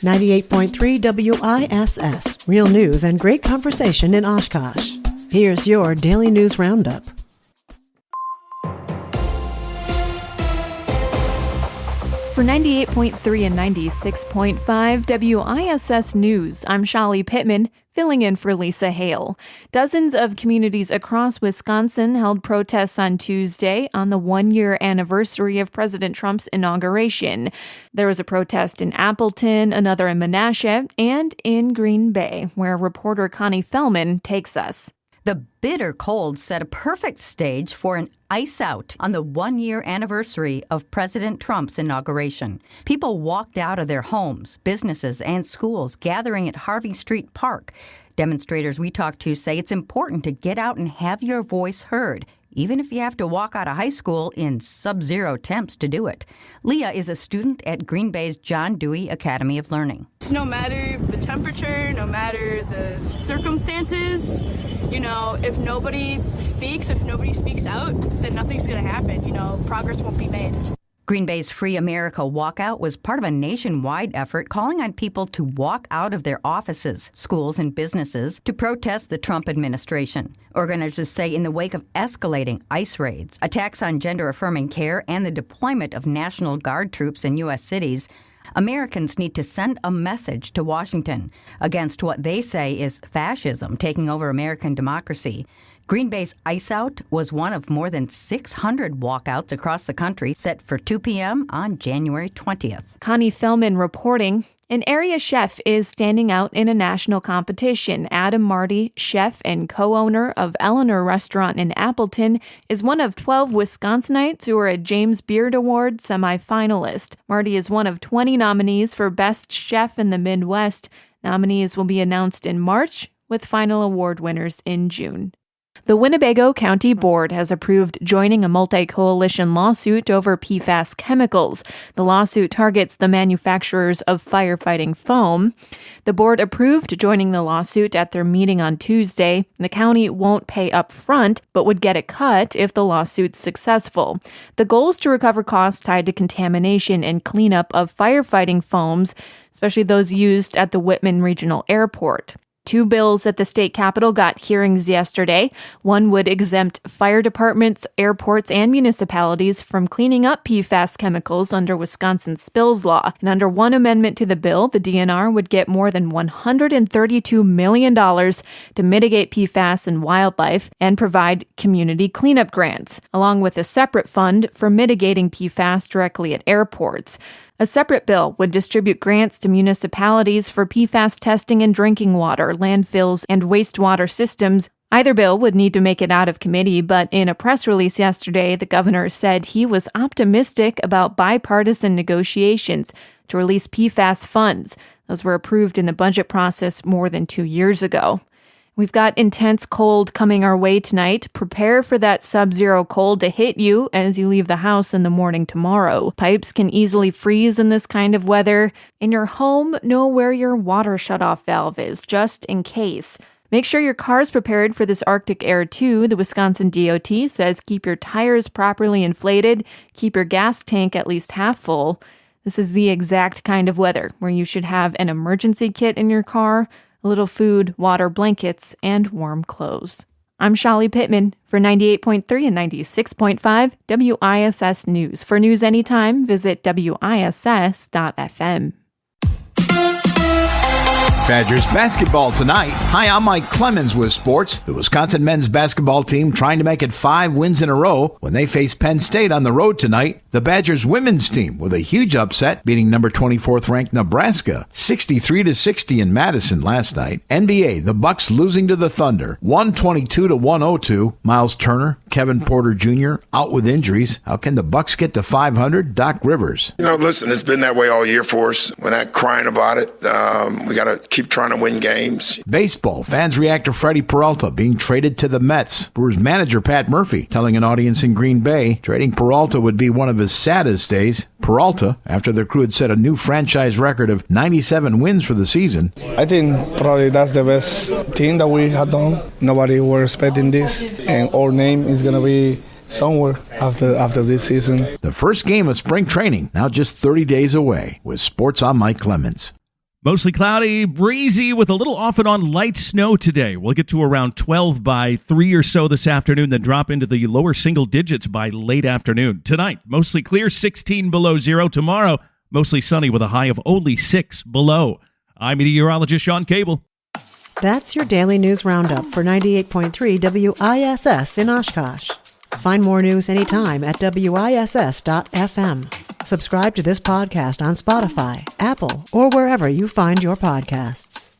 98.3 WISS. Real news and great conversation in Oshkosh. Here's your Daily News Roundup. For 98.3 and 96.5 WISS News, I'm Shali Pittman, filling in for Lisa Hale. Dozens of communities across Wisconsin held protests on Tuesday on the one-year anniversary of President Trump's inauguration. There was a protest in Appleton, another in Menasha, and in Green Bay, where reporter Connie Fellman takes us. The bitter cold set a perfect stage for an ice out on the one-year anniversary of President Trump's inauguration. People walked out of their homes, businesses, and schools, gathering at Harvey Street Park. Demonstrators we talked to say it's important to get out and have your voice heard, even if you have to walk out of high school in sub-zero temps to do it. Leah is a student at Green Bay's John Dewey Academy of Learning. No matter the temperature, no matter the circumstances, if nobody speaks out, then nothing's going to happen. Progress won't be made. Green Bay's Free America walkout was part of a nationwide effort calling on people to walk out of their offices, schools, and businesses to protest the Trump administration. Organizers say in the wake of escalating ICE raids, attacks on gender-affirming care, and the deployment of National Guard troops in U.S. cities, Americans need to send a message to Washington against what they say is fascism taking over American democracy. Green Bay's Ice Out was one of more than 600 walkouts across the country set for 2 p.m. on January 20th. Connie Fellman reporting. An area chef is standing out in a national competition. Adam Marty, chef and co-owner of Eleanor Restaurant in Appleton, is one of 12 Wisconsinites who are a James Beard Award semifinalist. Marty is one of 20 nominees for Best Chef in the Midwest. Nominees will be announced in March, with final award winners in June. The Winnebago County Board has approved joining a multi-coalition lawsuit over PFAS chemicals. The lawsuit targets the manufacturers of firefighting foam. The board approved joining the lawsuit at their meeting on Tuesday. The county won't pay up front, but would get a cut if the lawsuit's successful. The goal is to recover costs tied to contamination and cleanup of firefighting foams, especially those used at the Whitman Regional Airport. 2 bills at the state capitol got hearings yesterday. One would exempt fire departments, airports, and municipalities from cleaning up PFAS chemicals under Wisconsin's spills law. And under one amendment to the bill, the DNR would get more than $132 million to mitigate PFAS in wildlife and provide community cleanup grants, along with a separate fund for mitigating PFAS directly at airports. A separate bill would distribute grants to municipalities for PFAS testing in drinking water, landfills, and wastewater systems. Either bill would need to make it out of committee, but in a press release yesterday, the governor said he was optimistic about bipartisan negotiations to release PFAS funds. Those were approved in the budget process more than 2 years ago. We've got intense cold coming our way tonight. Prepare for that sub-zero cold to hit you as you leave the house in the morning tomorrow. Pipes can easily freeze in this kind of weather. In your home, know where your water shutoff valve is, just in case. Make sure your car's prepared for this Arctic air too. The Wisconsin DOT says keep your tires properly inflated, keep your gas tank at least half full. This is the exact kind of weather where you should have an emergency kit in your car, a little food, water, blankets, and warm clothes. I'm Shali Pittman for 98.3 and 96.5 WISS News. For news anytime, visit WISS.FM. Badgers basketball tonight. Hi, I'm Mike Clemens with sports. The Wisconsin men's basketball team trying to make it 5 wins in a row when they face Penn State on the road tonight. The Badgers women's team with a huge upset, beating number 24th ranked Nebraska 63-60 in Madison last night. NBA, the Bucks losing to the Thunder 122-102. Miles Turner, Kevin Porter Jr. out with injuries. How can the Bucks get to 500? Doc Rivers. Listen, it's been that way all year for us. We're not crying about it. We got to keep trying to win games. Baseball, fans react to Freddie Peralta being traded to the Mets. Brewers manager Pat Murphy telling an audience in Green Bay trading Peralta would be one of his saddest days. Peralta, after their crew had set a new franchise record of 97 wins for the season. I think probably that's the best thing that we have done. Nobody were expecting this, and our name is going to be somewhere after this season. The first game of spring training now just 30 days away. With sports, I'm Mike Clemens. Mostly cloudy, breezy with a little off and on light snow today. We'll get to around 12 by 3 or so this afternoon, then drop into the lower single digits by late afternoon. Tonight, mostly clear, 16 below zero. Tomorrow, mostly sunny with a high of only 6 below. I'm meteorologist Sean Cable. That's your daily news roundup for 98.3 WISS in Oshkosh. Find more news anytime at WISS.FM. Subscribe to this podcast on Spotify, Apple, or wherever you find your podcasts.